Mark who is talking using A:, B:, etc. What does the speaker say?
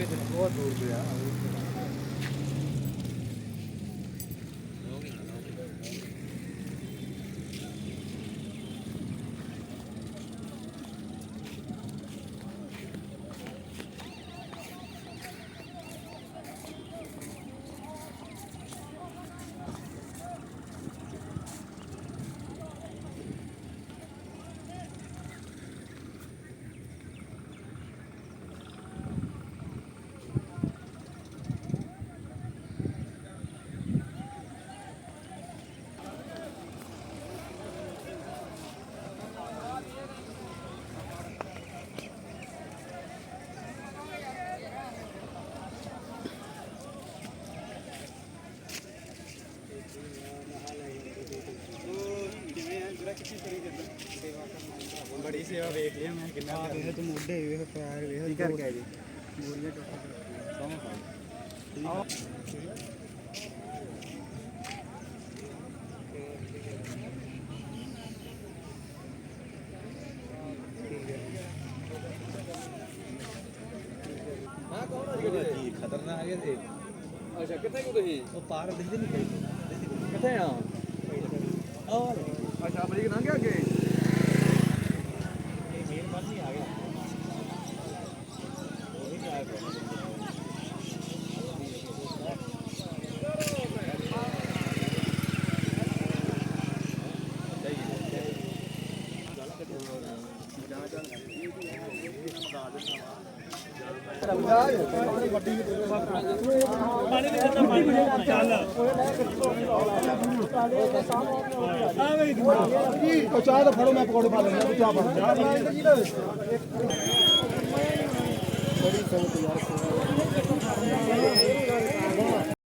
A: बहुत दूर गया बड़ी सेवा वेख लिया मैं कितना वे तो मोढे वे पैर वे की करके आ जी मूड़ियां खतरनाक है थे अच्छा कितने को तुही वो पार दिखदे नहीं कितने आ और अच्छा बड़ी ना क्या आगे ये मेन बात नहीं आ गया वो ही क्या है चाह तो फड़ो मैं पकौड़े पा लेंगे चाह बड़ी